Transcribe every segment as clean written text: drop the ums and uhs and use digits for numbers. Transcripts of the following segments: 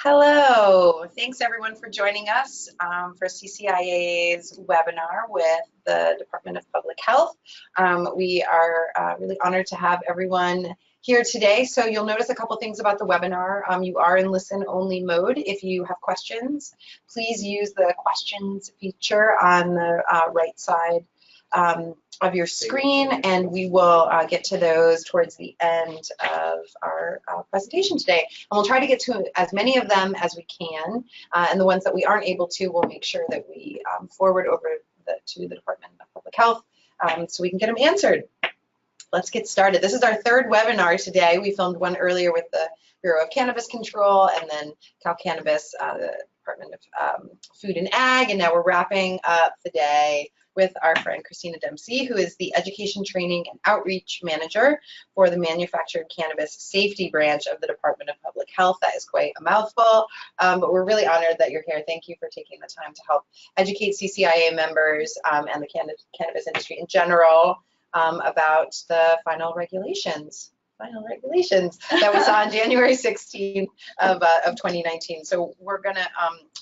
Hello, thanks everyone for joining us for CCIA's webinar with the Department of Public Health. We are really honored to have everyone here today. So you'll notice a couple things about the webinar. You are in listen-only mode. If you have questions, please use the questions feature on the right side of your screen, and we will get to those towards the end of our presentation today. And we'll try to get to as many of them as we can, and the ones that we aren't able to, we'll make sure that we forward over to the Department of Public Health so we can get them answered. Let's get started. This is our third webinar today. We filmed one earlier with the Bureau of Cannabis Control and then Cal Cannabis, the Department of Food and Ag, and now we're wrapping up the day with our friend Christina Dempsey, who is the Education, Training, and Outreach Manager for the Manufactured Cannabis Safety Branch of the Department of Public Health. That is quite a mouthful, but we're really honored that you're here. Thank you for taking the time to help educate CCIA members and the cannabis industry in general about the final regulations that we saw on January 16th of 2019. So we're gonna,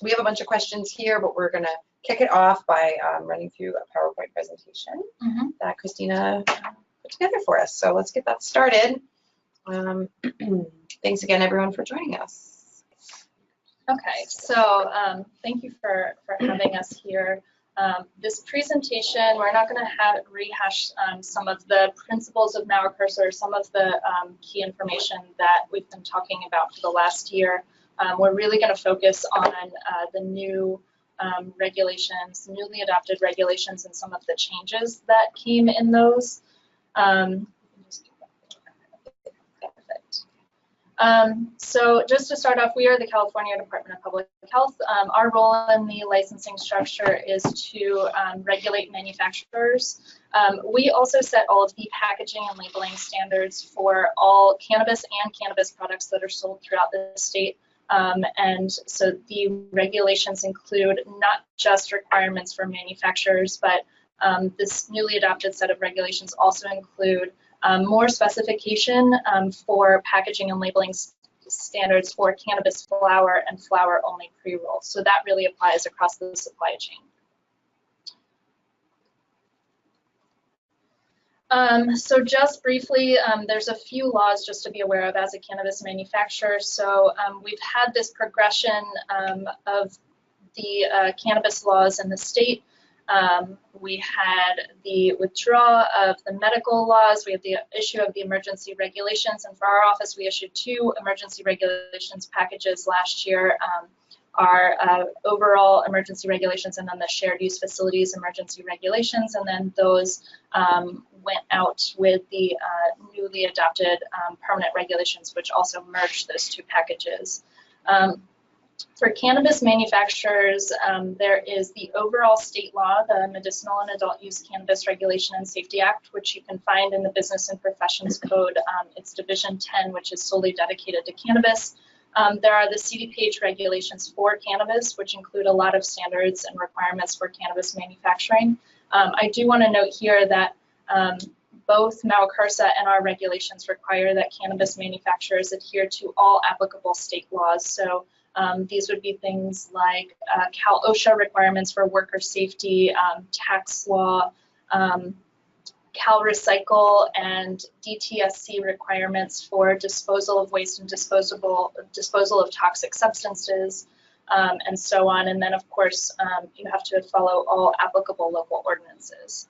we have a bunch of questions here, but we're gonna kick it off by running through a PowerPoint presentation that Christina put together for us. So let's get that started. Thanks again, everyone, for joining us. Okay, so thank you for having us here. This presentation, we're not going to rehash some of the principles of Manufactured or some of the key information that we've been talking about for the last year. We're really going to focus on the new regulations, newly adopted regulations, and some of the changes that came in those. So just to start off, we are the California Department of Public Health. Our role in the licensing structure is to regulate manufacturers. We also set all of the packaging and labeling standards for all cannabis and cannabis products that are sold throughout the state. And so the regulations include not just requirements for manufacturers, but this newly adopted set of regulations also include more specification for packaging and labeling standards for cannabis flower and flower-only pre-rolls. So that really applies across the supply chain. So just briefly, there's a few laws just to be aware of as a cannabis manufacturer. So we've had this progression of the cannabis laws in the state. We had the withdrawal of the medical laws. We had the issue of the emergency regulations. And for our office, we issued 2 emergency regulations packages last year. Our overall emergency regulations and then the shared use facilities emergency regulations, and then those went out with the newly adopted permanent regulations, which also merged those 2 packages. For cannabis manufacturers, there is the overall state law, the Medicinal and Adult Use Cannabis Regulation and Safety Act, which you can find in the Business and Professions Code. It's Division 10, which is solely dedicated to cannabis. There are the CDPH regulations for cannabis, which include a lot of standards and requirements for cannabis manufacturing. I do want to note here that both MAUCRSA and our regulations require that cannabis manufacturers adhere to all applicable state laws. So these would be things like Cal OSHA requirements for worker safety, tax law, Cal Recycle and DTSC requirements for disposal of waste and disposal of toxic substances, and so on. And then, of course, you have to follow all applicable local ordinances.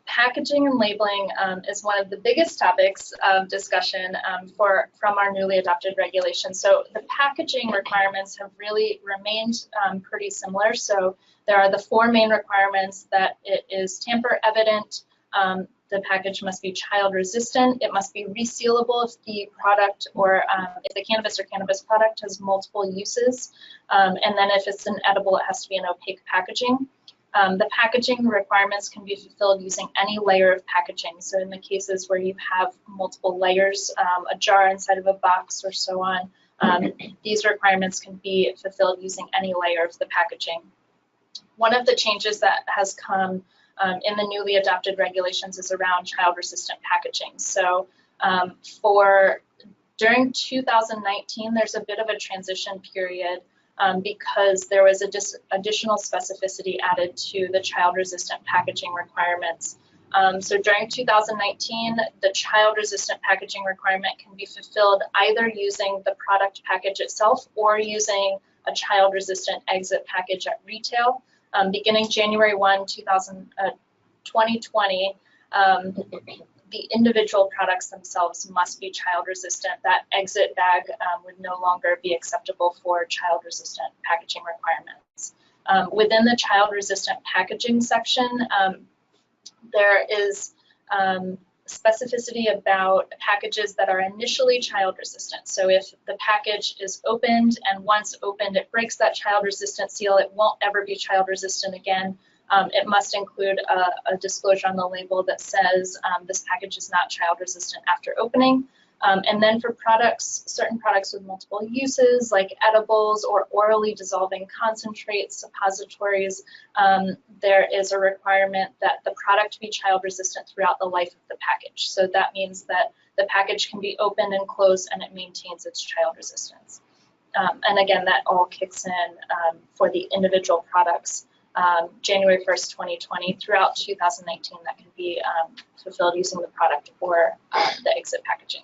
Packaging and labeling is one of the biggest topics of discussion from our newly adopted regulations. So the packaging requirements have really remained pretty similar. So there are the 4 main requirements: that it is tamper evident, the package must be child resistant, it must be resealable if the product or if the cannabis or cannabis product has multiple uses, and then if it's an edible, it has to be an opaque packaging. The packaging requirements can be fulfilled using any layer of packaging. So in the cases where you have multiple layers, a jar inside of a box or so on, these requirements can be fulfilled using any layer of the packaging. One of the changes that has come in the newly adopted regulations is around child resistant packaging. So for During 2019, there's a bit of a transition period because there was additional specificity added to the child-resistant packaging requirements. So during 2019, the child-resistant packaging requirement can be fulfilled either using the product package itself or using a child-resistant exit package at retail. Beginning January 1, 2020, the individual products themselves must be child-resistant. That exit bag would no longer be acceptable for child-resistant packaging requirements. Within the child-resistant packaging section, there is specificity about packages that are initially child-resistant. So if the package is opened and once opened it breaks that child-resistant seal, it won't ever be child-resistant again. It must include a disclosure on the label that says this package is not child-resistant after opening. And then for products, certain products with multiple uses like edibles or orally dissolving concentrates, suppositories, there is a requirement that the product be child-resistant throughout the life of the package. So that means that the package can be opened and closed and it maintains its child resistance. And again, that all kicks in for the individual products. January 1st, 2020, throughout 2019, that can be fulfilled using the product or the exit packaging.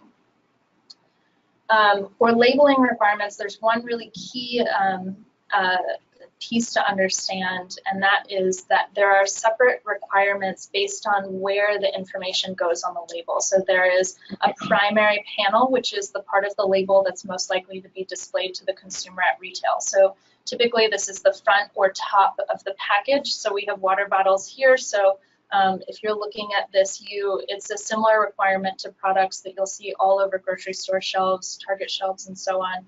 For labeling requirements, there's one really key piece to understand, and that is that there are separate requirements based on where the information goes on the label. So there is a primary panel, which is the part of the label that's most likely to be displayed to the consumer at retail. So typically this is the front or top of the package. So we have water bottles here. So if you're looking at this, it's a similar requirement to products that you'll see all over grocery store shelves, Target shelves, and so on,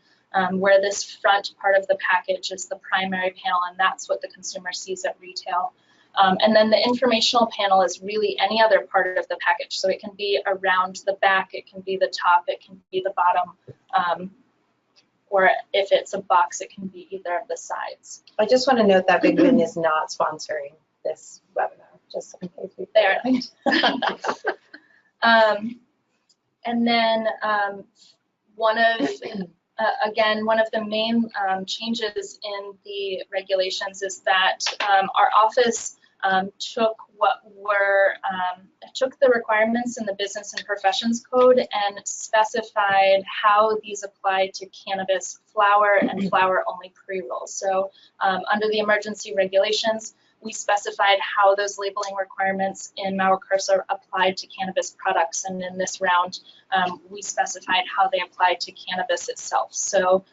where this front part of the package is the primary panel, and that's what the consumer sees at retail. And then the informational panel is really any other part of the package. So it can be around the back, it can be the top, it can be the bottom, or if it's a box, it can be either of the sides. I just want to note that Big Win is not sponsoring this webinar, just in case we there. And then again, one of the main changes in the regulations is that our office took the requirements in the Business and Professions Code and specified how these apply to cannabis flower and flower-only pre-rolls. So under the emergency regulations, we specified how those labeling requirements in Mauer Cursor applied to cannabis products, and in this round, we specified how they apply to cannabis itself. So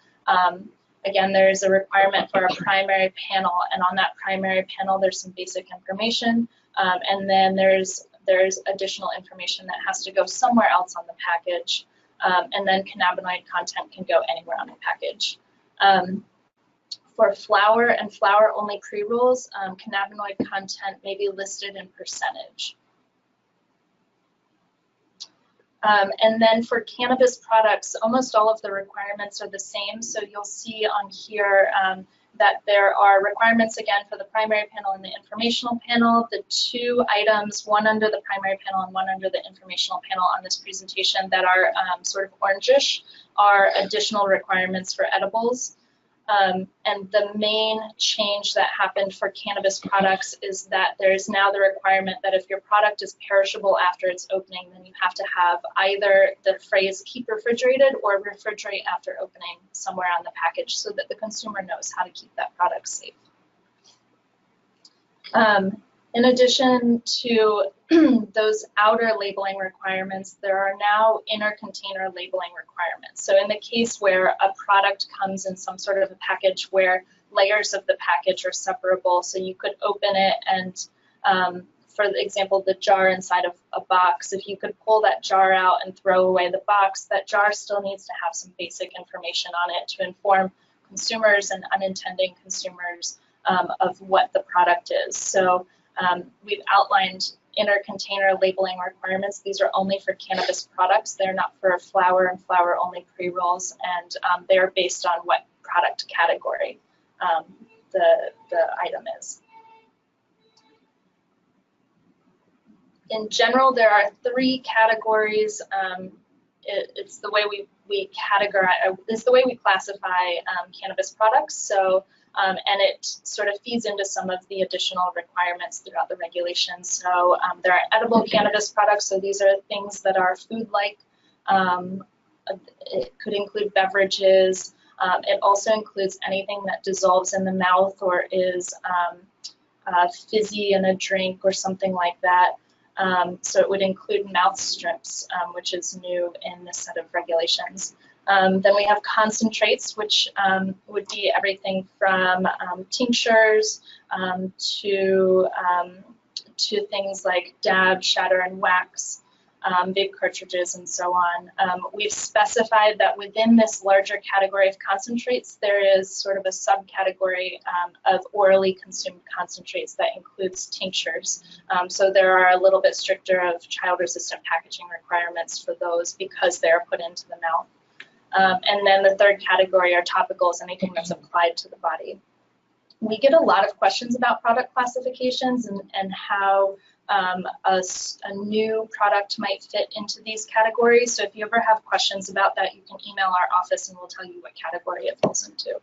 again, there's a requirement for a primary panel, and on that primary panel, there's some basic information, and then there's additional information that has to go somewhere else on the package, and then cannabinoid content can go anywhere on the package. For flower and flower-only pre-rolls, cannabinoid content may be listed in percentage. And then for cannabis products, almost all of the requirements are the same. So you'll see on here that there are requirements, again, for the primary panel and the informational panel. The two items, one under the primary panel and one under the informational panel on this presentation that are sort of orangish, are additional requirements for edibles. And the main change that happened for cannabis products is that there is now the requirement that if your product is perishable after its opening, then you have to have either the phrase keep refrigerated or refrigerate after opening somewhere on the package so that the consumer knows how to keep that product safe. In addition to those outer labeling requirements, there are now inner container labeling requirements. So in the case where a product comes in some sort of a package where layers of the package are separable, so you could open it and, for example, the jar inside of a box, if you could pull that jar out and throw away the box, that jar still needs to have some basic information on it to inform consumers and unintending consumers of what the product is. So we've outlined inner container labeling requirements. These are only for cannabis products. They're not for flower and flower only pre-rolls, and they're based on what product category the item is. In general, there are three categories it's the way we categorize, it's the way we classify cannabis products. So, and it sort of feeds into some of the additional requirements throughout the regulations. So there are edible cannabis products. So these are things that are food-like. It could include beverages. It also includes anything that dissolves in the mouth or is fizzy in a drink or something like that. So it would include mouth strips, which is new in this set of regulations. Then we have concentrates, which would be everything from tinctures to things like dab, shatter, and wax, vape cartridges, and so on. We've specified that within this larger category of concentrates, there is sort of a subcategory of orally consumed concentrates that includes tinctures. So there are a little bit stricter of child-resistant packaging requirements for those because they are put into the mouth. And then the third category are topicals, anything that's applied to the body. We get a lot of questions about product classifications and how a new product might fit into these categories. So if you ever have questions about that, you can email our office and we'll tell you what category it falls into.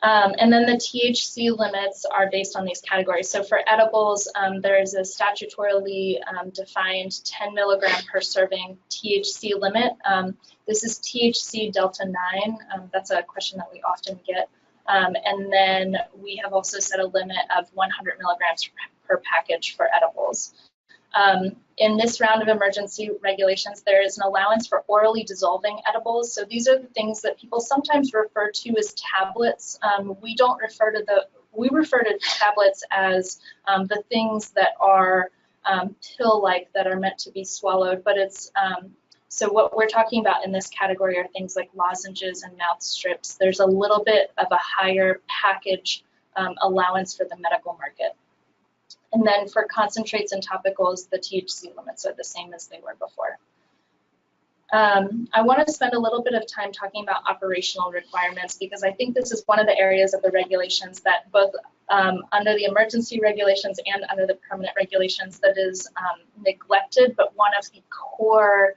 And then the THC limits are based on these categories. So for edibles, there's a statutorily defined 10 milligram per serving THC limit. This is THC delta 9. That's a question that we often get. And then we have also set a limit of 100 milligrams per package for edibles. In this round of emergency regulations, there is an allowance for orally dissolving edibles. So these are the things that people sometimes refer to as tablets. We refer to tablets as the things that are pill-like, that are meant to be swallowed, but it's so what we're talking about in this category are things like lozenges and mouth strips. There's a little bit of a higher package allowance for the medical market. And then for concentrates and topicals, the THC limits are the same as they were before. I want to spend a little bit of time talking about operational requirements because I think this is one of the areas of the regulations that both under the emergency regulations and under the permanent regulations that is neglected, but one of the core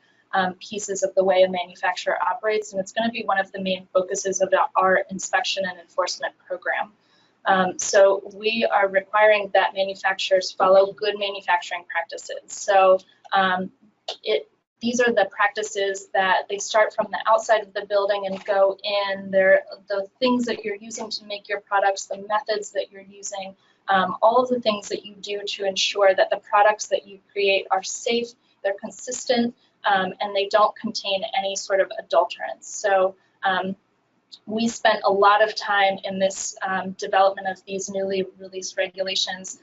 pieces of the way a manufacturer operates, and it's going to be one of the main focuses of our inspection and enforcement program. So we are requiring that manufacturers follow good manufacturing practices. So these are the practices that they start from the outside of the building and go in. They're the things that you're using to make your products, the methods that you're using, all of the things that you do to ensure that the products that you create are safe, they're consistent, and they don't contain any sort of adulterants. So we spent a lot of time in this development of these newly released regulations,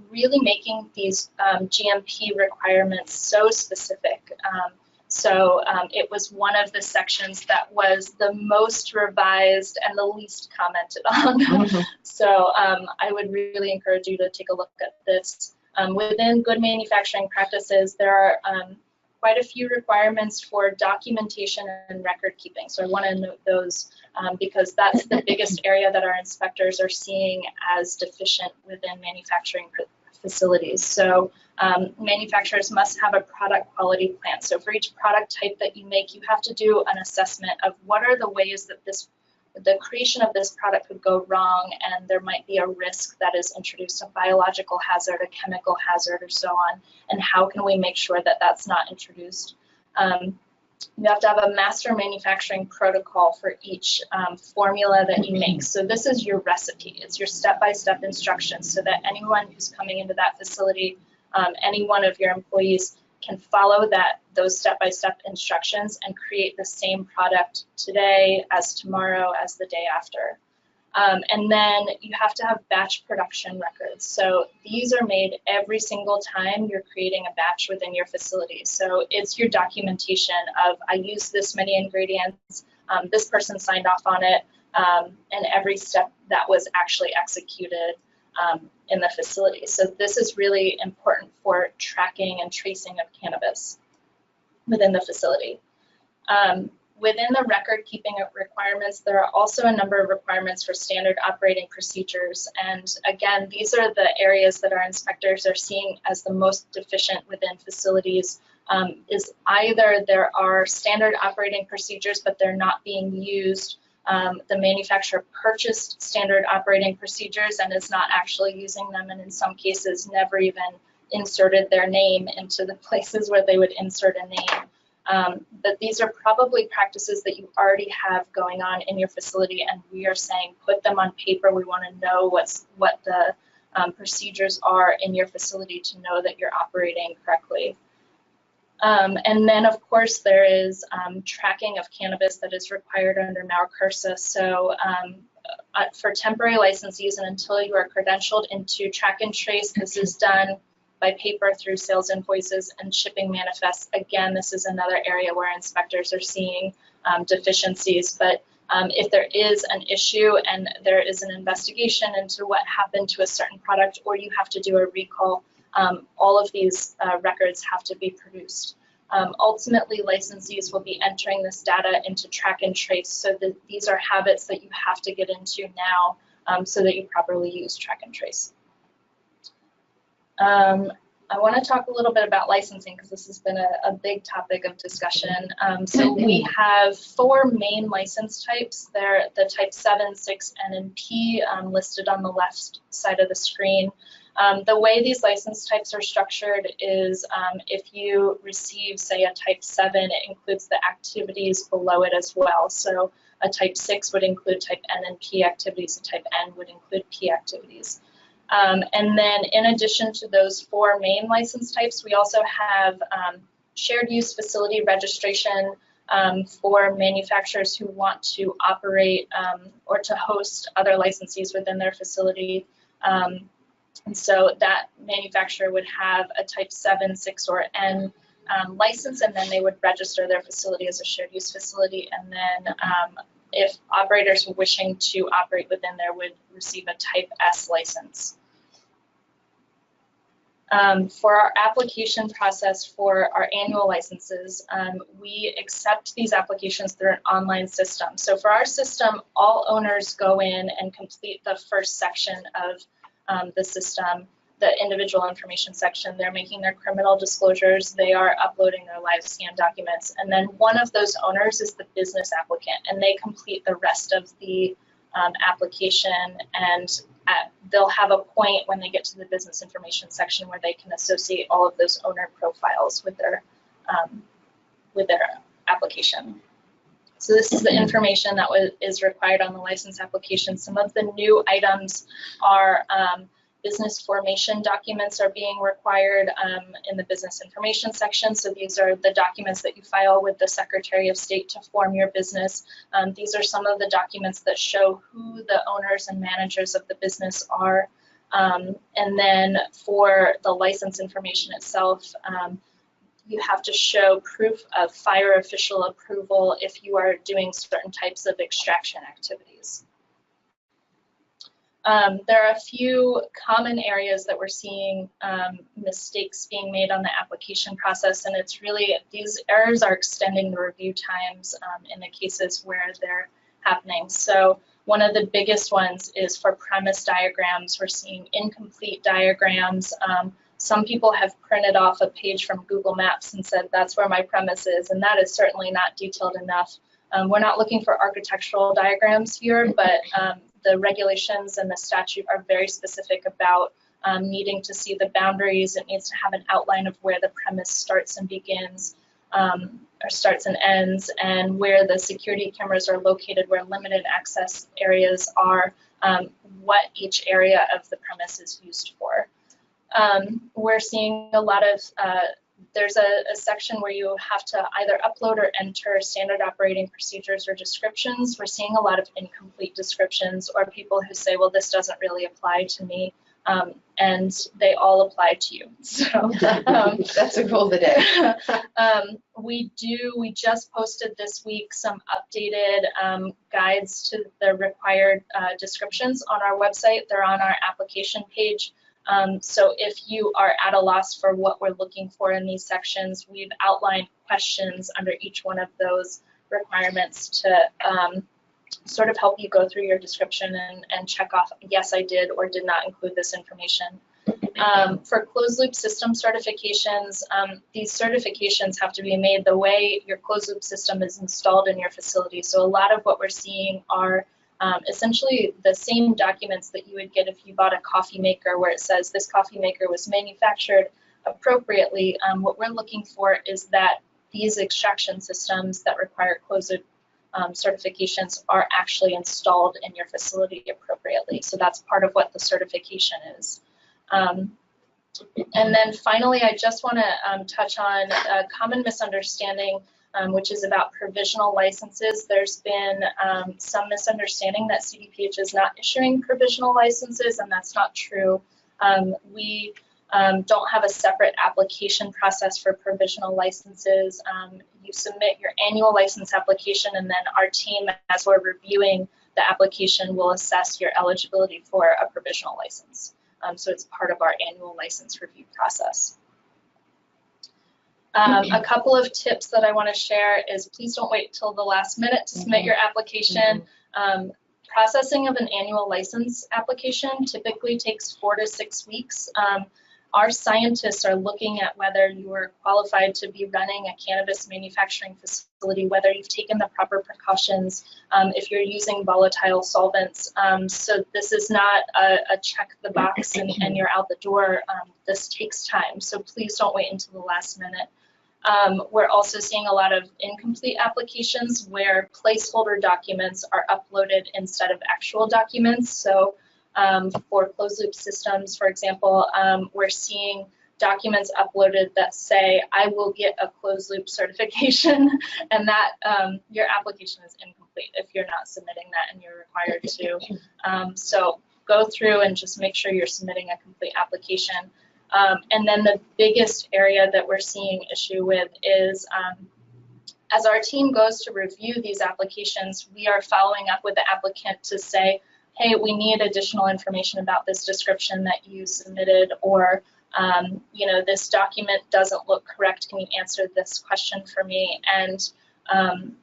really making these GMP requirements so specific. It was one of the sections that was the most revised and the least commented on. Mm-hmm. So I would really encourage you to take a look at this. Within good manufacturing practices, there are quite a few requirements for documentation and record keeping. So I want to note those because that's the biggest area that our inspectors are seeing as deficient within manufacturing facilities. So manufacturers must have a product quality plan. So for each product type that you make, you have to do an assessment of what are the ways that the creation of this product could go wrong, and there might be a risk that is introduced, a biological hazard, a chemical hazard, or so on, and how can we make sure that that's not introduced. You have to have a master manufacturing protocol for each formula that you make. So this is your recipe. It's your step-by-step instructions so that anyone who's coming into that facility, any one of your employees can follow those step-by-step instructions and create the same product today as tomorrow as the day after. And then you have to have batch production records. So these are made every single time you're creating a batch within your facility. So it's your documentation of, I use this many ingredients, this person signed off on it, and every step that was actually executed in the facility. So this is really important for tracking and tracing of cannabis within the facility. Within the record keeping requirements, there are also a number of requirements for standard operating procedures. And again, these are the areas that our inspectors are seeing as the most deficient within facilities. is either there are standard operating procedures, but they're not being used. The manufacturer purchased standard operating procedures and is not actually using them, and in some cases never even inserted their name into the places where they would insert a name. But these are probably practices that you already have going on in your facility, and we are saying put them on paper. We want to know what the procedures are in your facility to know that you're operating correctly. And then, of course, there is tracking of cannabis that is required under MAUCRSA. So for temporary licensees and until you are credentialed into track and trace, this is done by paper through sales invoices and shipping manifests. Again, this is another area where inspectors are seeing deficiencies. But if there is an issue and there is an investigation into what happened to a certain product, or you have to do a recall, all of these records have to be produced. Ultimately, licensees will be entering this data into track and trace, so that these are habits that you have to get into now so that you properly use track and trace. I want to talk a little bit about licensing because this has been a big topic of discussion. So we have 4 main license types. They're the type 7, 6, N, and P listed on the left side of the screen. The way these license types are structured is if you receive, say, a type 7, it includes the activities below it as well. So a type 6 would include type N and P activities, a type N would include P activities. And then in addition to those 4 main license types, we also have shared use facility registration for manufacturers who want to operate or to host other licensees within their facility. And so that manufacturer would have a type 7, 6, or N license, and then they would register their facility as a shared use facility. And then if operators wishing to operate within there would receive a type S license. For our application process for our annual licenses, we accept these applications through an online system. So for our system, all owners go in and complete the first section of the system, the individual information section. They're making their criminal disclosures, they are uploading their live scan documents, and then one of those owners is the business applicant, and they complete the rest of the application, and they'll have a point when they get to the business information section where they can associate all of those owner profiles with their application. So this is the information that is required on the license application. Some of the new items are business formation documents are being required in the business information section. So these are the documents that you file with the Secretary of State to form your business. These are some of the documents that show who the owners and managers of the business are. And then for the license information itself, you have to show proof of fire official approval if you are doing certain types of extraction activities. There are a few common areas that we're seeing mistakes being made on the application process, and it's really, these errors are extending the review times in the cases where they're happening. So one of the biggest ones is for premise diagrams. We're seeing incomplete diagrams. Some people have printed off a page from Google Maps and said that's where my premise is, and that is certainly not detailed enough. We're not looking for architectural diagrams here, but the regulations and the statute are very specific about needing to see the boundaries. It needs to have an outline of where the premise starts and begins, or starts and ends, and where the security cameras are located, where limited access areas are, what each area of the premise is used for. We're seeing a lot of, there's a section where you have to either upload or enter standard operating procedures or descriptions. We're seeing a lot of incomplete descriptions, or people who say, well, this doesn't really apply to me, and they all apply to you. So that's a rule of the day. We just posted this week some updated guides to the required descriptions on our website. They're on our application page. So if you are at a loss for what we're looking for in these sections, we've outlined questions under each one of those requirements to sort of help you go through your description and check off, yes, I did or did not include this information. For closed loop system certifications, these certifications have to be made the way your closed loop system is installed in your facility. So a lot of what we're seeing are essentially the same documents that you would get if you bought a coffee maker, where it says this coffee maker was manufactured appropriately. What we're looking for is that these extraction systems that require closed loop certifications are actually installed in your facility appropriately. So that's part of what the certification is. And then finally, I just want to touch on a common misunderstanding, which is about provisional licenses. There's been some misunderstanding that CDPH is not issuing provisional licenses, and that's not true. We don't have a separate application process for provisional licenses. You submit your annual license application, and then our team, as we're reviewing the application, will assess your eligibility for a provisional license. So it's part of our annual license review process. A couple of tips that I want to share is please don't wait till the last minute to submit your application. Processing of an annual license application typically takes 4 to 6 weeks. Our scientists are looking at whether you are qualified to be running a cannabis manufacturing facility, whether you've taken the proper precautions, if you're using volatile solvents. So this is not a check the box and you're out the door. This takes time, so please don't wait until the last minute. We're also seeing a lot of incomplete applications where placeholder documents are uploaded instead of actual documents. So for closed loop systems, for example, we're seeing documents uploaded that say, I will get a closed loop certification, and that your application is incomplete if you're not submitting that and you're required to. So go through and just make sure you're submitting a complete application. And then the biggest area that we're seeing issue with is as our team goes to review these applications, we are following up with the applicant to say, hey, we need additional information about this description that you submitted, or you know, this document doesn't look correct. Can you answer this question for me? And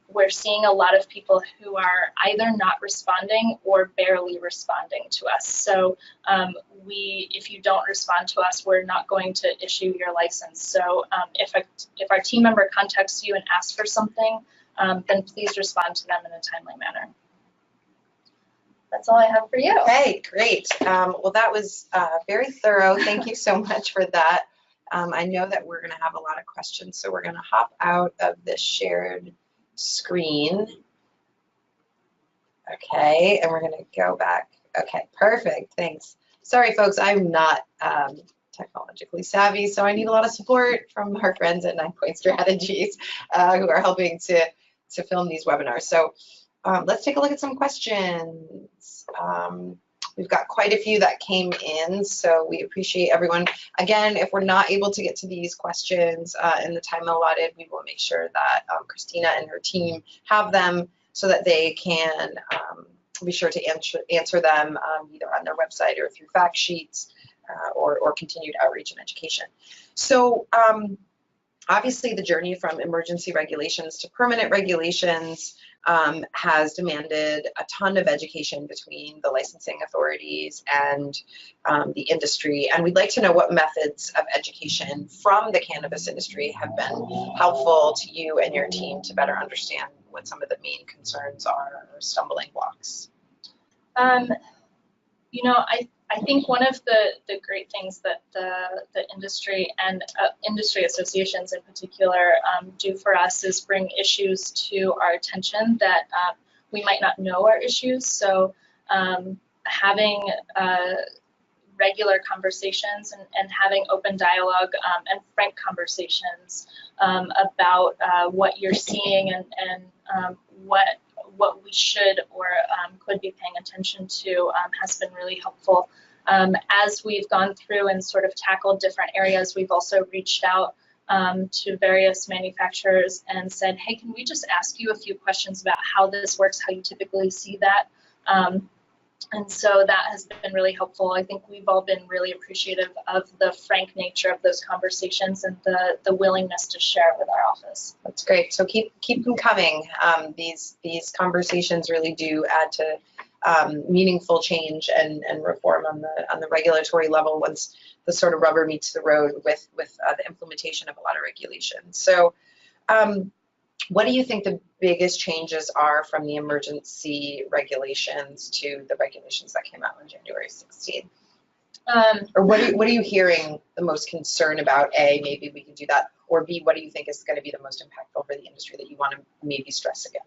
we're seeing a lot of people who are either not responding or barely responding to us. So if you don't respond to us, we're not going to issue your license. So if our team member contacts you and asks for something, then please respond to them in a timely manner. That's all I have for you. Okay, great. Well, that was very thorough. Thank you so much for that. I know that we're going to have a lot of questions, so we're going to hop out of this shared screen. Okay, and we're going to go back. Okay, perfect. Thanks. Sorry, folks, I'm not technologically savvy, so I need a lot of support from our friends at 9 Point Strategies who are helping to film these webinars. So let's take a look at some questions. We've got quite a few that came in, so we appreciate everyone. Again, if we're not able to get to these questions in the time allotted, we will make sure that Christina and her team have them so that they can be sure to answer them either on their website or through fact sheets or continued outreach and education. So obviously the journey from emergency regulations to permanent regulations has demanded a ton of education between the licensing authorities and the industry. And we'd like to know what methods of education from the cannabis industry have been helpful to you and your team to better understand what some of the main concerns are or stumbling blocks. You know, I think one of the great things that the industry and industry associations in particular do for us is bring issues to our attention that we might not know are issues. So having regular conversations and having open dialogue and frank conversations about what you're seeing and what we should or could be paying attention to has been really helpful. As we've gone through and sort of tackled different areas, we've also reached out to various manufacturers and said, hey, can we just ask you a few questions about how this works, how you typically see that? And so that has been really helpful. I think we've all been really appreciative of the frank nature of those conversations and the willingness to share with our office. That's great. So keep them coming. These conversations really do add to meaningful change and reform on the regulatory level once the sort of rubber meets the road with the implementation of a lot of regulations. So what do you think the biggest changes are from the emergency regulations to the regulations that came out on January 16th? Or what are you hearing the most concern about? A, maybe we can do that, or B, what do you think is going to be the most impactful for the industry that you want to maybe stress again?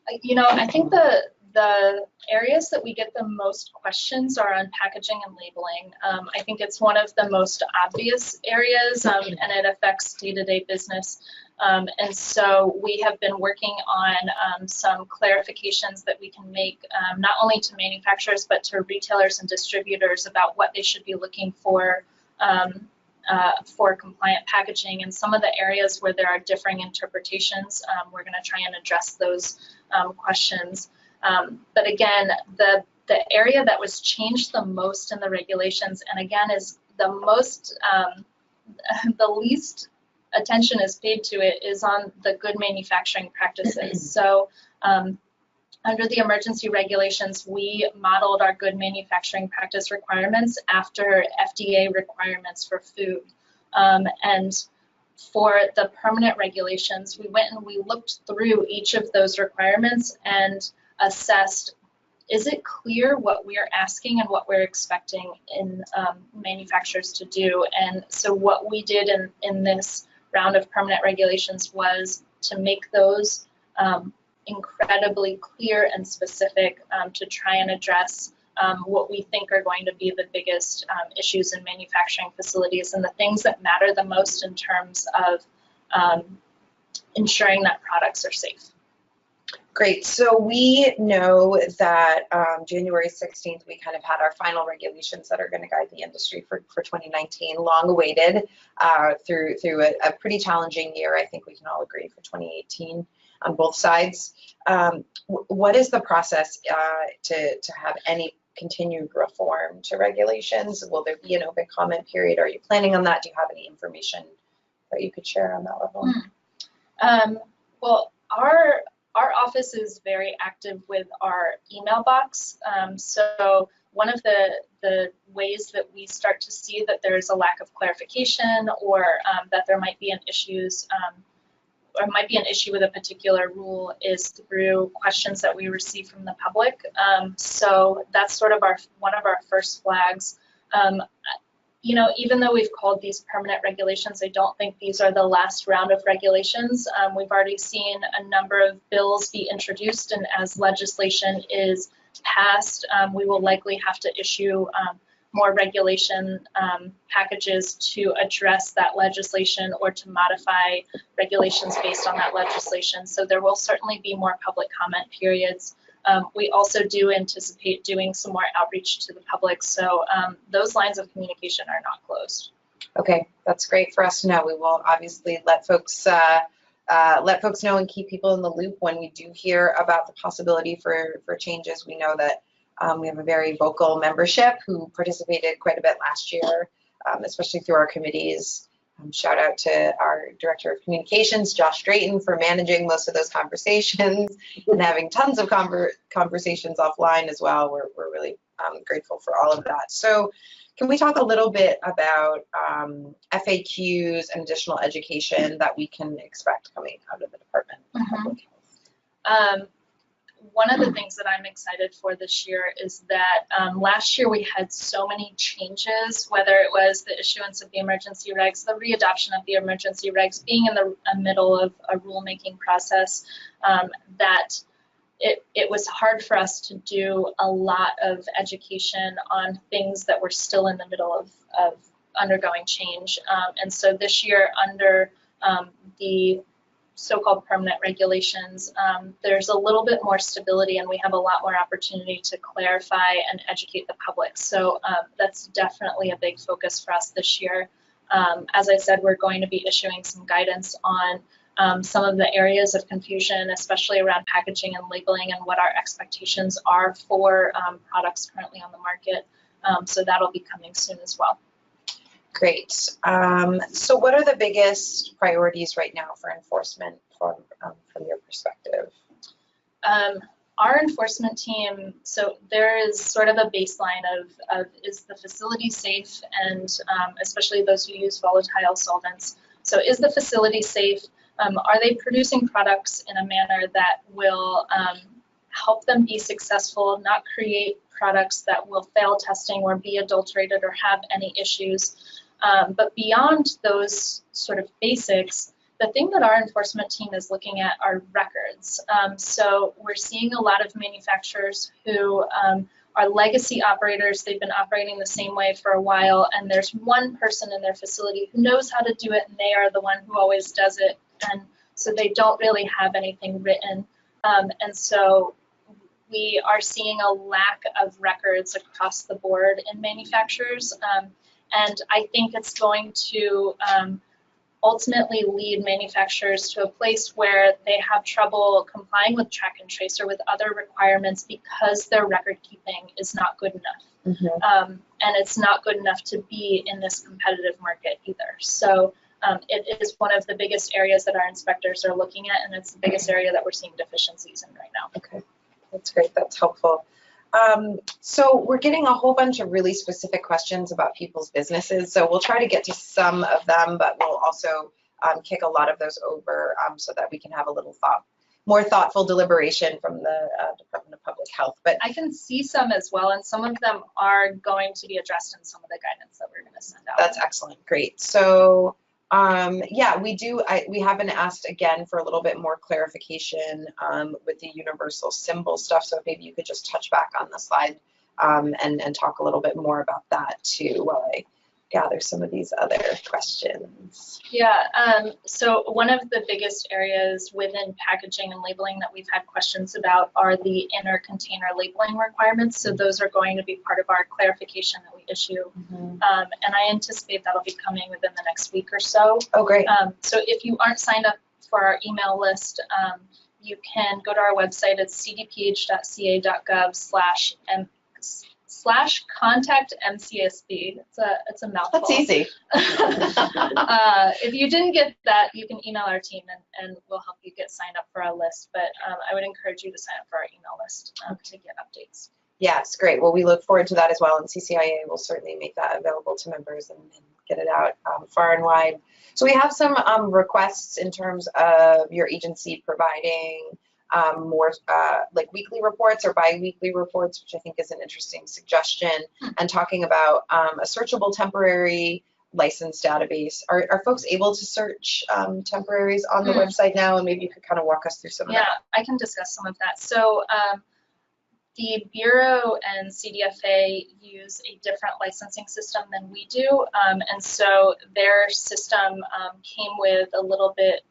I think the areas that we get the most questions are on packaging and labeling. I think it's one of the most obvious areas, and it affects day-to-day business. And so we have been working on some clarifications that we can make not only to manufacturers but to retailers and distributors about what they should be looking for compliant packaging, and some of the areas where there are differing interpretations. We're going to try and address those questions. But again, the area that was changed the most in the regulations, and again is the most, the least attention is paid to it, is on the good manufacturing practices. So under the emergency regulations, we modeled our good manufacturing practice requirements after FDA requirements for food. And for the permanent regulations, we went and we looked through each of those requirements and assessed, is it clear what we're asking and what we're expecting in manufacturers to do? And so what we did in this round of permanent regulations was to make those incredibly clear and specific to try and address what we think are going to be the biggest issues in manufacturing facilities and the things that matter the most in terms of ensuring that products are safe. Great. So we know that January 16th, we kind of had our final regulations that are going to guide the industry for 2019, long awaited through a pretty challenging year. I think we can all agree for 2018 on both sides. What is the process to have any continued reform to regulations? Will there be an open comment period? Are you planning on that? Do you have any information that you could share on that level? Well, our office is very active with our email box. So one of the ways that we start to see that there's a lack of clarification or that there might be an issue with a particular rule is through questions that we receive from the public. So that's sort of one of our first flags. Even though we've called these permanent regulations, I don't think these are the last round of regulations. We've already seen a number of bills be introduced, and as legislation is passed, we will likely have to issue more regulation packages to address that legislation or to modify regulations based on that legislation. So there will certainly be more public comment periods. We also do anticipate doing some more outreach to the public, so those lines of communication are not closed. Okay, that's great for us to know. We will obviously let folks know and keep people in the loop when we do hear about the possibility for changes. We know that we have a very vocal membership who participated quite a bit last year, especially through our committees. Shout out to our Director of Communications, Josh Drayton, for managing most of those conversations and having tons of conversations offline as well. We're really grateful for all of that. So can we talk a little bit about FAQs and additional education that we can expect coming out of the Department of Public Health? One of the things that I'm excited for this year is that last year we had so many changes, whether it was the issuance of the emergency regs, the readoption of the emergency regs, being in the middle of a rulemaking process, that it was hard for us to do a lot of education on things that were still in the middle of undergoing change. And so this year, under the so-called permanent regulations, there's a little bit more stability and we have a lot more opportunity to clarify and educate the public. So that's definitely a big focus for us this year. As I said, we're going to be issuing some guidance on some of the areas of confusion, especially around packaging and labeling and what our expectations are for products currently on the market. So that'll be coming soon as well. Great. So what are the biggest priorities right now for enforcement from your perspective? Our enforcement team, so there is sort of a baseline of is the facility safe, and especially those who use volatile solvents. So is the facility safe? Are they producing products in a manner that will help them be successful, not create products that will fail testing or be adulterated or have any issues? But beyond those sort of basics, the thing that our enforcement team is looking at are records. So we're seeing a lot of manufacturers who are legacy operators. They've been operating the same way for a while, and there's one person in their facility who knows how to do it, and they are the one who always does it. And so they don't really have anything written. And so we are seeing a lack of records across the board in manufacturers. And I think it's going to ultimately lead manufacturers to a place where they have trouble complying with track and trace or with other requirements because their record keeping is not good enough. Mm-hmm. And it's not good enough to be in this competitive market either. So it is one of the biggest areas that our inspectors are looking at, and it's the biggest area that we're seeing deficiencies in right now. Okay, that's great. That's helpful. So we're getting a whole bunch of really specific questions about people's businesses. So we'll try to get to some of them, but we'll also kick a lot of those over so that we can have a little more thoughtful deliberation from the Department of Public Health. But I can see some as well, and some of them are going to be addressed in some of the guidance that we're going to send out. That's excellent. Great. So yeah, we have been asked again for a little bit more clarification with the universal symbol stuff. So maybe you could just touch back on the slide and talk a little bit more about that too while I gather some of these other questions. Yeah, so one of the biggest areas within packaging and labeling that we've had questions about are the inner container labeling requirements. So those are going to be part of our clarification that we issue. Mm-hmm. And I anticipate that'll be coming within the next week or so. Oh, great. So if you aren't signed up for our email list, you can go to our website at cdph.ca.gov/contact MCSB. It's a mouthful. That's easy. If you didn't get that, you can email our team and we'll help you get signed up for our list. But I would encourage you to sign up for our email list to get updates. Yes, great. Well, we look forward to that as well, and CCIA will certainly make that available to members and get it out far and wide. So we have some requests in terms of your agency providing more like weekly reports or bi-weekly reports, which I think is an interesting suggestion, and talking about a searchable temporary license database. Are folks able to search temporaries on the website now? And maybe you could kind of walk us through some of that. Yeah, I can discuss some of that. So the Bureau and CDFA use a different licensing system than we do, and so their system came with a little bit,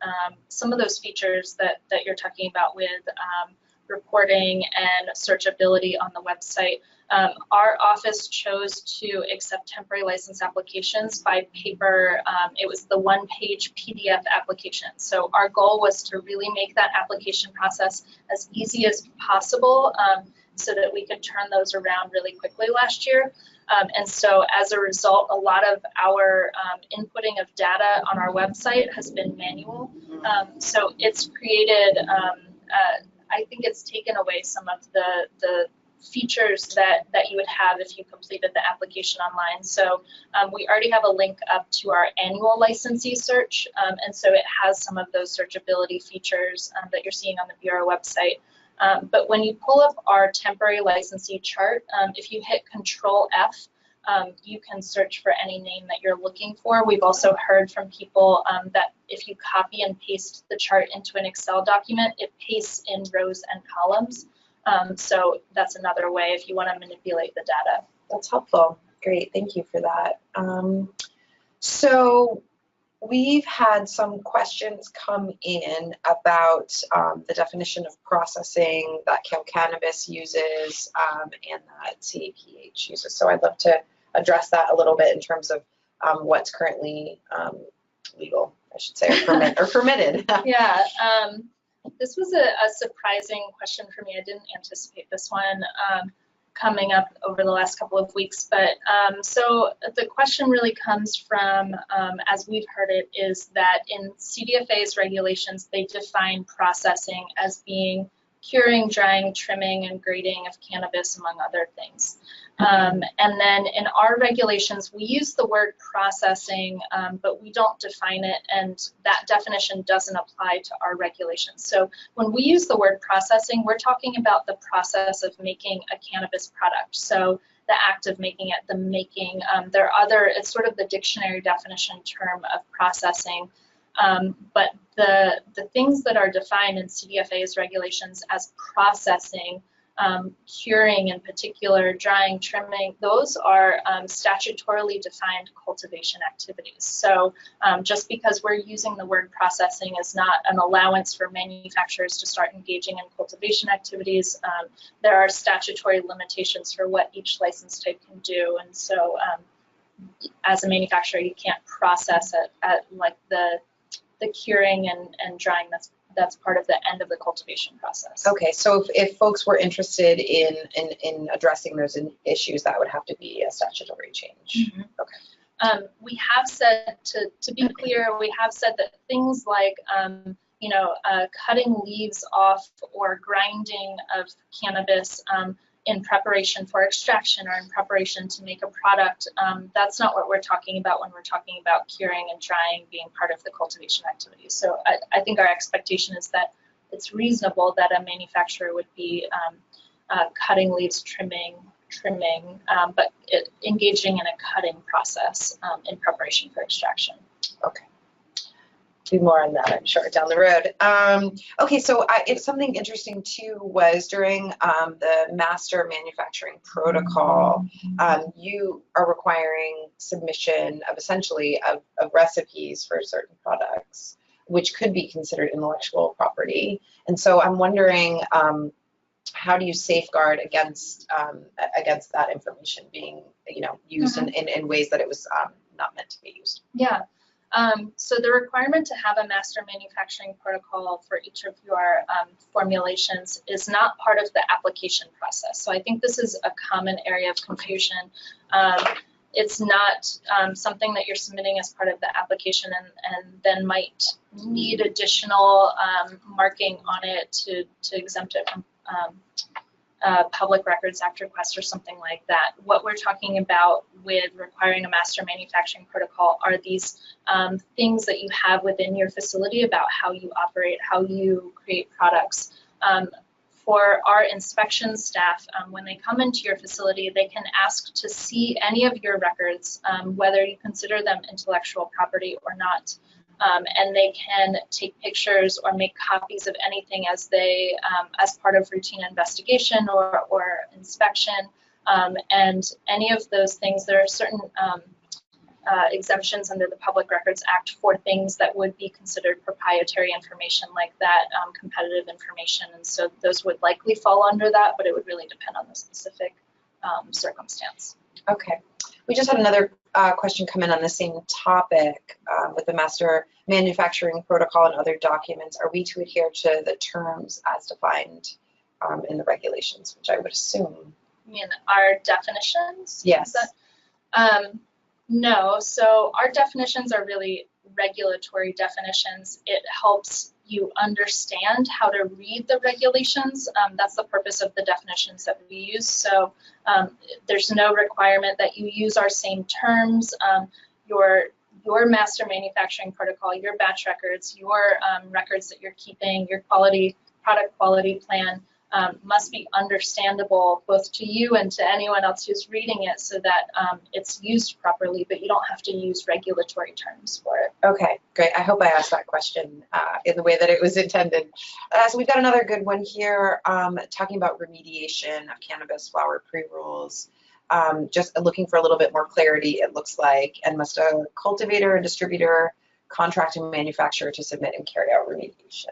some of those features that you're talking about with reporting and searchability on the website. Our office chose to accept temporary license applications by paper. It was the one-page PDF application. So our goal was to really make that application process as easy as possible, so that we could turn those around really quickly last year. And so as a result, a lot of our inputting of data on our website has been manual. So it's created, I think it's taken away some of the features that you would have if you completed the application online. So we already have a link up to our annual licensee search. And so it has some of those searchability features that you're seeing on the Bureau website. But when you pull up our temporary licensee chart, if you hit Control F, you can search for any name that you're looking for. We've also heard from people that if you copy and paste the chart into an Excel document, it pastes in rows and columns. So that's another way if you want to manipulate the data. That's helpful. Great, thank you for that. So we've had some questions come in about the definition of processing that Cannabis uses and that CAPH uses. So I'd love to address that a little bit in terms of what's currently legal, I should say, or permitted. Yeah, this was a surprising question for me. I didn't anticipate this one coming up over the last couple of weeks, but so the question really comes from, as we've heard it, is that in CDFA's regulations, they define processing as being curing, drying, trimming, and grading of cannabis, among other things. And then in our regulations, we use the word processing, but we don't define it, and that definition doesn't apply to our regulations. So when we use the word processing, we're talking about the process of making a cannabis product. So the act of making it, the making, there are other, it's sort of the dictionary definition term of processing. But the things that are defined in CDFA's regulations as processing, curing in particular, drying, trimming, those are statutorily defined cultivation activities. So just because we're using the word processing is not an allowance for manufacturers to start engaging in cultivation activities. There are statutory limitations for what each license type can do, and so as a manufacturer, you can't process it at like the curing and drying. That's part of the end of the cultivation process. Okay, so if folks were interested in addressing those issues, that would have to be a statutory change. Mm-hmm. Okay. We have said, to be clear, we have said that things like cutting leaves off or grinding of cannabis in preparation for extraction or in preparation to make a product, that's not what we're talking about when we're talking about curing and drying being part of the cultivation activities. So I think our expectation is that it's reasonable that a manufacturer would be cutting leaves, trimming, but engaging in a cutting process in preparation for extraction. Okay. Do more on that, I'm sure, down the road. Okay, so it's something interesting too was during the master manufacturing protocol, you are requiring submission of essentially of recipes for certain products, which could be considered intellectual property. And so I'm wondering, how do you safeguard against that information being, used in ways that it was not meant to be used? Yeah. So the requirement to have a master manufacturing protocol for each of your formulations is not part of the application process. So I think this is a common area of confusion. It's not something that you're submitting as part of the application and then might need additional marking on it to exempt it from Public Records Act request or something like that. What we're talking about with requiring a master manufacturing protocol are these things that you have within your facility about how you operate, how you create products. For our inspection staff, when they come into your facility, they can ask to see any of your records, whether you consider them intellectual property or not. And they can take pictures or make copies of anything as they, as part of routine investigation or inspection. And any of those things, there are certain exemptions under the Public Records Act for things that would be considered proprietary information like that, competitive information. And so those would likely fall under that, but it would really depend on the specific circumstance. Okay. We just had another question come in on the same topic with the master manufacturing protocol and other documents. Are we to adhere to the terms as defined in the regulations, which I would assume? You mean our definitions? Yes. No, so our definitions are really regulatory definitions. It helps you understand how to read the regulations. That's the purpose of the definitions that we use. So there's no requirement that you use our same terms. Your master manufacturing protocol, your batch records, your records that you're keeping, your product quality plan must be understandable both to you and to anyone else who's reading it so that it's used properly, but you don't have to use regulatory terms for it. Okay, great. I hope I asked that question in the way that it was intended. So we've got another good one here talking about remediation of cannabis flower pre-rolls. Just looking for a little bit more clarity, it looks like, and must a cultivator, a distributor, contract and manufacturer to submit and carry out remediation?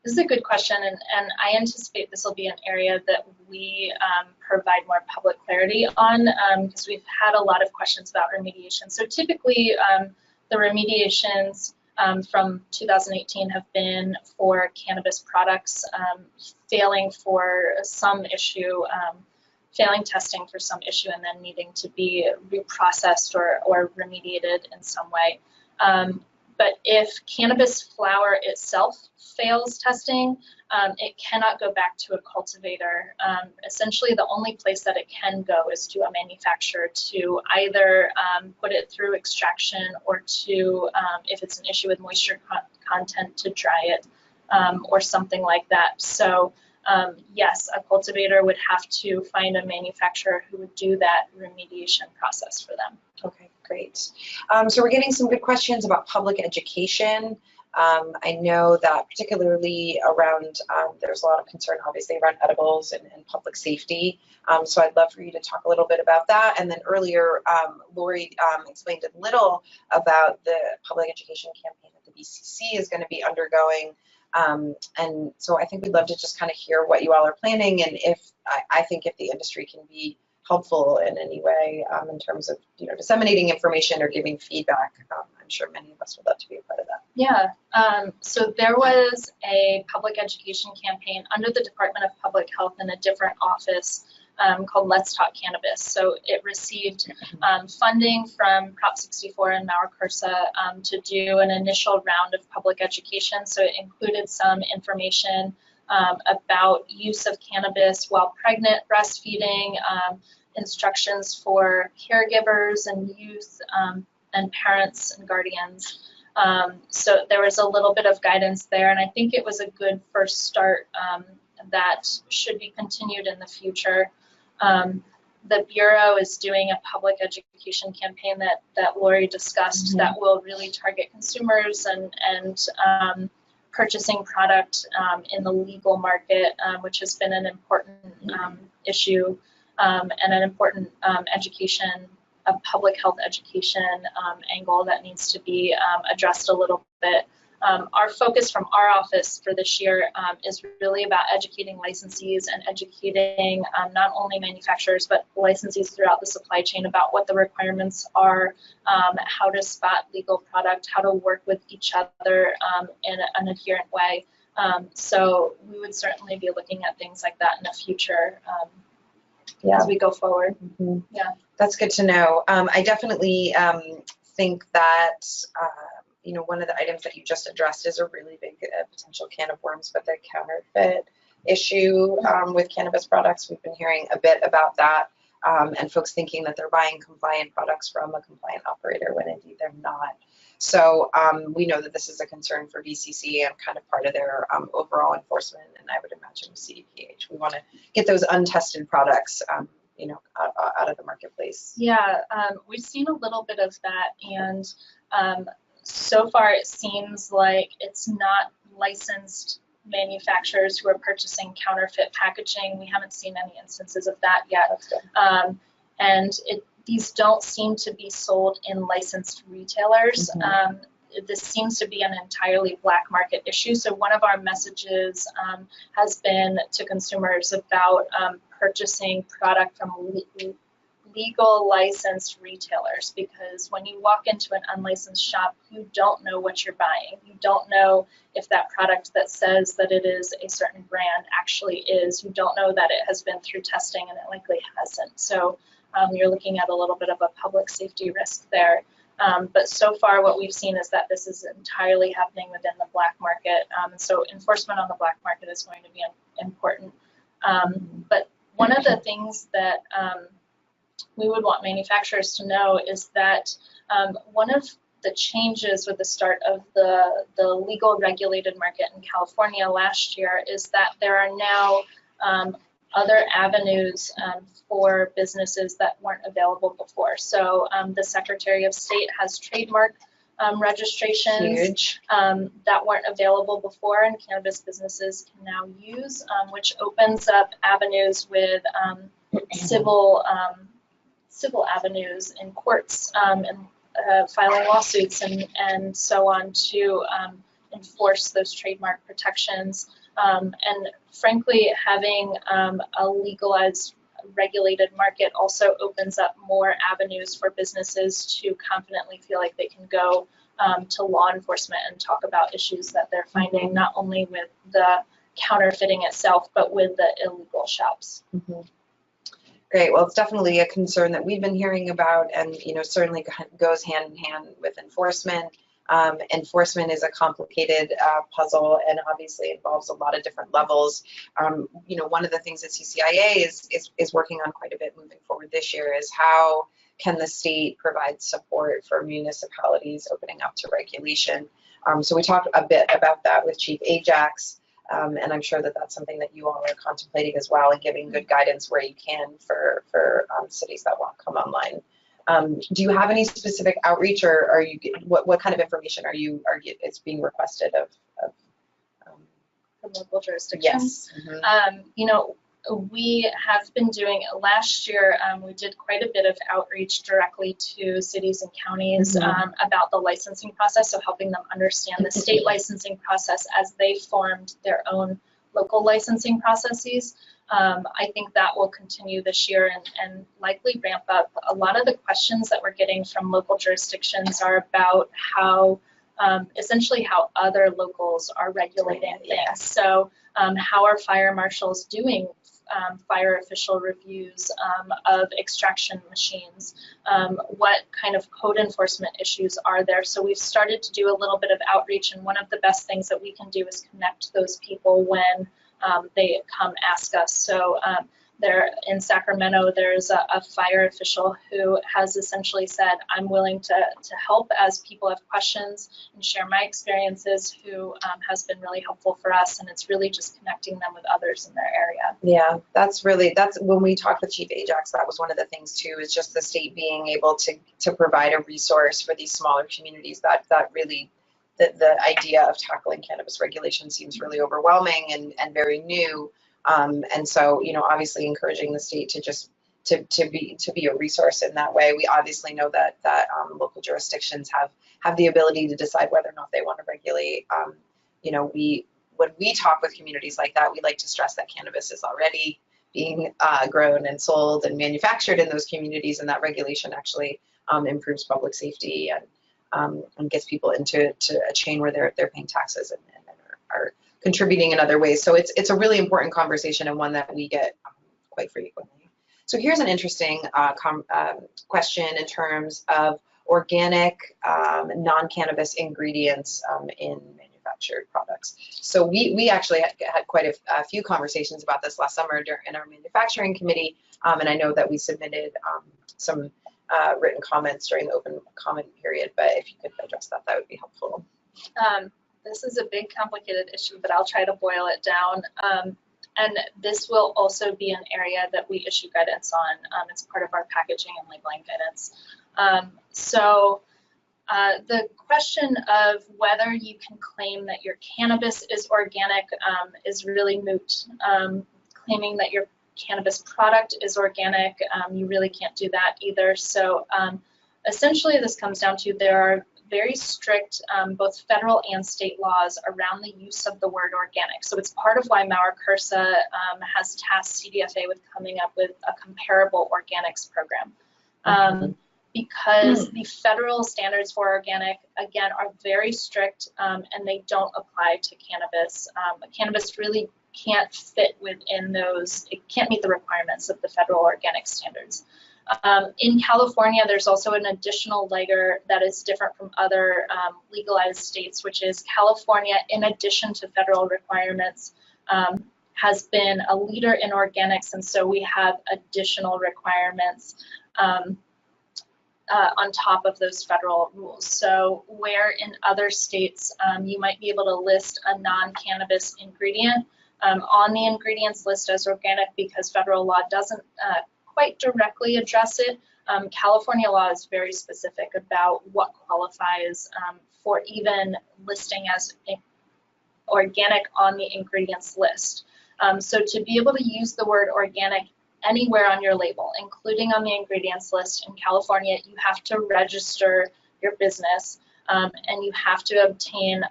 This is a good question, and I anticipate this will be an area that we provide more public clarity on because we've had a lot of questions about remediation. So typically the remediations from 2018 have been for cannabis products failing for some issue, failing testing for some issue and then needing to be reprocessed or remediated in some way. But if cannabis flower itself fails testing, it cannot go back to a cultivator. Essentially, the only place that it can go is to a manufacturer to either put it through extraction or to, if it's an issue with moisture content, to dry it or something like that. So yes, a cultivator would have to find a manufacturer who would do that remediation process for them. Okay, great. So we're getting some good questions about public education. I know that particularly around, there's a lot of concern obviously around edibles and public safety. So I'd love for you to talk a little bit about that. And then earlier, Lori explained a little about the public education campaign that the BCC is going to be undergoing. And so I think we'd love to just kind of hear what you all are planning, and if I think if the industry can be helpful in any way in terms of disseminating information or giving feedback. I'm sure many of us would love to be a part of that. Yeah, so there was a public education campaign under the Department of Public Health in a different office called Let's Talk Cannabis. So it received funding from Prop 64 and MAUR-CRSA to do an initial round of public education. So it included some information about use of cannabis while pregnant, breastfeeding, instructions for caregivers and youth and parents and guardians. So there was a little bit of guidance there, and I think it was a good first start that should be continued in the future. The Bureau is doing a public education campaign that Lori discussed that will really target consumers and purchasing product in the legal market, which has been an important issue and an important education, a public health education angle that needs to be addressed a little bit. Our focus from our office for this year is really about educating licensees and educating not only manufacturers but licensees throughout the supply chain about what the requirements are, how to spot legal product, how to work with each other in an adherent way. So we would certainly be looking at things like that in the future as we go forward. Yeah, that's good to know. I definitely think that one of the items that you just addressed is a really big potential can of worms, but the counterfeit issue with cannabis products. We've been hearing a bit about that, and folks thinking that they're buying compliant products from a compliant operator when indeed they're not. So we know that this is a concern for BCC and kind of part of their overall enforcement, and I would imagine with CDPH. We want to get those untested products out of the marketplace. Yeah, we've seen a little bit of that, and so far it seems like it's not licensed manufacturers who are purchasing counterfeit packaging. We haven't seen any instances of that yet. And these don't seem to be sold in licensed retailers. This seems to be an entirely black market issue. So one of our messages has been to consumers about purchasing product from legal licensed retailers, because when you walk into an unlicensed shop, you don't know what you're buying. You don't know if that product that says that it is a certain brand actually is. You don't know that it has been through testing, and it likely hasn't. So you're looking at a little bit of a public safety risk there. But so far what we've seen is that this is entirely happening within the black market. So enforcement on the black market is going to be important. But one of the things that we would want manufacturers to know is that one of the changes with the start of the legal regulated market in California last year is that there are now other avenues for businesses that weren't available before. So the Secretary of State has trademark registrations that weren't available before, and cannabis businesses can now use, which opens up avenues with civil avenues in courts and filing lawsuits and so on to enforce those trademark protections. And frankly, having a legalized regulated market also opens up more avenues for businesses to confidently feel like they can go to law enforcement and talk about issues that they're finding, not only with the counterfeiting itself, but with the illegal shops. Great. Well, it's definitely a concern that we've been hearing about, and certainly goes hand in hand with enforcement. Enforcement is a complicated puzzle, and obviously involves a lot of different levels. You know, one of the things that CCIA is working on quite a bit moving forward this year is how can the state provide support for municipalities opening up to regulation. So we talked a bit about that with Chief Ajax, and I'm sure that that's something that you all are contemplating as well, and giving good guidance where you can for cities that want to come online. Do you have any specific outreach, or are you, what kind of information are it's being requested of from local jurisdictions? Yes. Mm-hmm. You know, we have been doing, last year, we did quite a bit of outreach directly to cities and counties about the licensing process, so helping them understand the state licensing process as they formed their own local licensing processes. I think that will continue this year and likely ramp up. A lot of the questions that we're getting from local jurisdictions are about how, essentially how other locals are regulating things. So how are fire marshals doing fire official reviews of extraction machines? What kind of code enforcement issues are there? So we've started to do a little bit of outreach, and one of the best things that we can do is connect those people when they come ask us. So there in Sacramento, there's a fire official who has essentially said, I'm willing to help as people have questions and share my experiences, who has been really helpful for us. And it's really just connecting them with others in their area. Yeah, that's when we talked with Chief Ajax, that was one of the things too, is just the state being able to provide a resource for these smaller communities. That really, the idea of tackling cannabis regulation seems really overwhelming and very new. And so, you know, obviously encouraging the state to just to be a resource in that way. We obviously know that local jurisdictions have the ability to decide whether or not they want to regulate. You know, when we talk with communities like that, we like to stress that cannabis is already being grown and sold and manufactured in those communities, and that regulation actually improves public safety and gets people into a chain where they're paying taxes and are contributing in other ways. So it's a really important conversation, and one that we get quite frequently. So here's an interesting question in terms of organic non-cannabis ingredients in manufactured products. So we actually had quite a few conversations about this last summer in our manufacturing committee, and I know that we submitted some written comments during the open comment period, but if you could address that, that would be helpful. This is a big, complicated issue, but I'll try to boil it down. And this will also be an area that we issue guidance on. It's part of our packaging and labeling guidance. So the question of whether you can claim that your cannabis is organic is really moot. Claiming that your cannabis product is organic, you really can't do that either. So essentially this comes down to there are very strict both federal and state laws around the use of the word organic. So it's part of why MauerKURSA has tasked CDFA with coming up with a comparable organics program. Because the federal standards for organic, again, are very strict and they don't apply to cannabis. Cannabis really can't fit within those, it can't meet the requirements of the federal organic standards. In California, there's also an additional layer that is different from other legalized states, which is California, in addition to federal requirements, has been a leader in organics, and so we have additional requirements on top of those federal rules. So where in other states you might be able to list a non-cannabis ingredient on the ingredients list as organic because federal law doesn't quite directly address it. California law is very specific about what qualifies for even listing as organic on the ingredients list. So to be able to use the word organic anywhere on your label, including on the ingredients list in California, you have to register your business and you have to obtain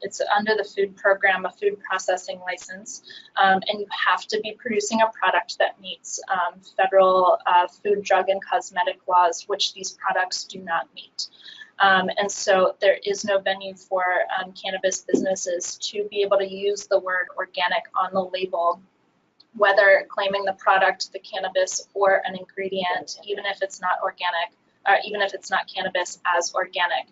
it's under the food program, a food processing license, and you have to be producing a product that meets federal food, drug, and cosmetic laws, which these products do not meet. And so there is no venue for cannabis businesses to be able to use the word organic on the label, whether claiming the product, the cannabis, or an ingredient, even if it's not organic, or even if it's not cannabis, as organic.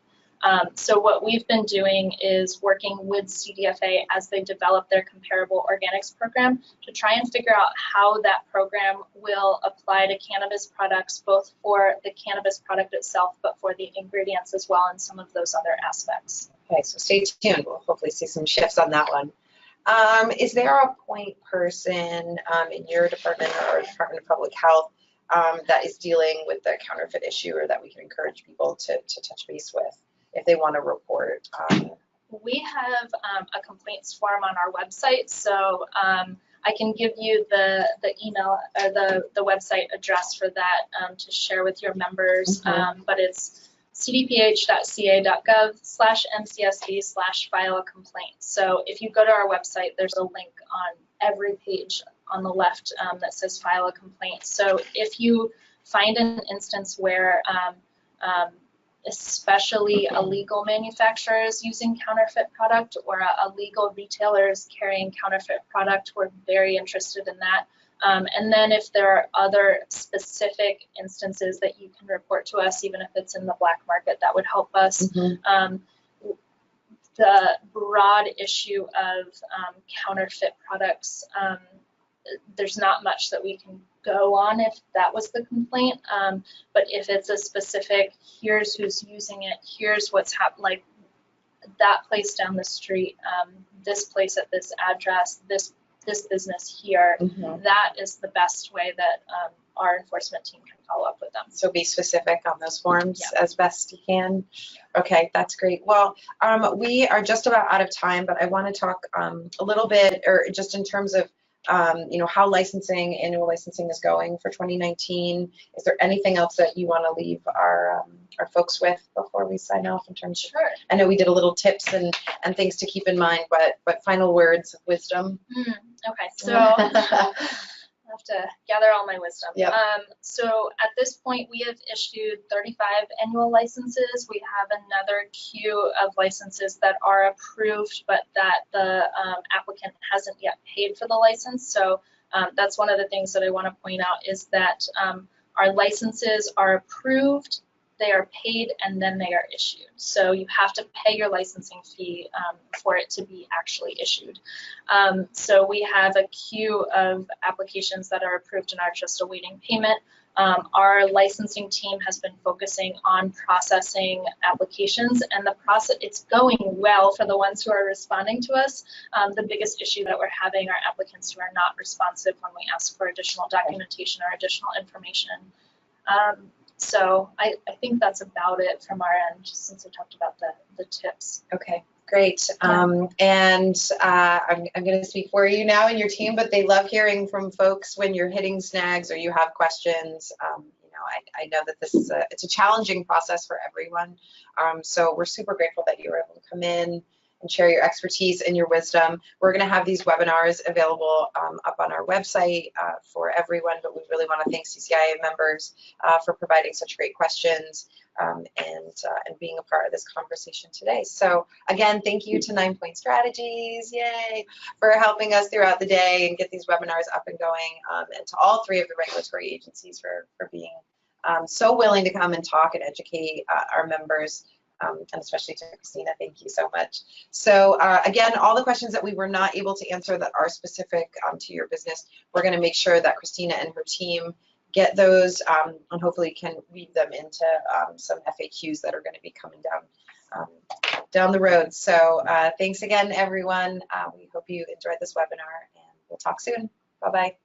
So what we've been doing is working with CDFA as they develop their comparable organics program to try and figure out how that program will apply to cannabis products, both for the cannabis product itself, but for the ingredients as well and some of those other aspects. Okay, so stay tuned. We'll hopefully see some shifts on that one. Is there a point person in your department or Department of Public Health that is dealing with the counterfeit issue, or that we can encourage people to touch base with if they want to report? We have a complaints form on our website, so I can give you the email or the website address for that to share with your members, but it's cdph.ca.gov/mcsd/file a complaint. So if you go to our website, there's a link on every page on the left that says file a complaint. So if you find an instance where especially illegal manufacturers using counterfeit product or illegal retailers carrying counterfeit product, we're very interested in that. And then if there are other specific instances that you can report to us, even if it's in the black market, that would help us. The broad issue of counterfeit products, there's not much that we can go on if that was the complaint, but if it's a specific, here's who's using it, here's what's happened, like that place down the street, this place at this address, this business here, that is the best way that our enforcement team can follow up with them. So be specific on those forms as best you can. Okay, that's great. Well, we are just about out of time, but I want to talk a little bit, or just in terms of you know, how annual licensing is going for 2019. Is there anything else that you want to leave our folks with before we sign off in terms of, I know we did a little tips and things to keep in mind, but final words of wisdom. Okay, so I have to gather all my wisdom. So at this point, we have issued 35 annual licenses. We have another queue of licenses that are approved, but that the applicant hasn't yet paid for the license. So that's one of the things that I want to point out, is that our licenses are approved, they are paid, and then they are issued. So you have to pay your licensing fee for it to be actually issued. So we have a queue of applications that are approved and are just awaiting payment. Our licensing team has been focusing on processing applications, and the process, it's going well for the ones who are responding to us. The biggest issue that we're having are applicants who are not responsive when we ask for additional documentation or additional information. So I think that's about it from our end, just since I talked about the tips. Okay, great. And I'm going to speak for you now and your team, but they love hearing from folks when you're hitting snags or you have questions. You know, I know that this is it's a challenging process for everyone. So we're super grateful that you were able to come in and share your expertise and your wisdom. We're going to have these webinars available up on our website for everyone, but we really want to thank CCIA members for providing such great questions and being a part of this conversation today. So again, thank you to 9 Point Strategies, yay, for helping us throughout the day and get these webinars up and going, and to all 3 of the regulatory agencies for being so willing to come and talk and educate our members. And especially to Christina, thank you so much. So again, all the questions that we were not able to answer that are specific to your business, we're going to make sure that Christina and her team get those and hopefully can weave them into some FAQs that are going to be coming down the road. So thanks again, everyone. We hope you enjoyed this webinar, and we'll talk soon. Bye-bye.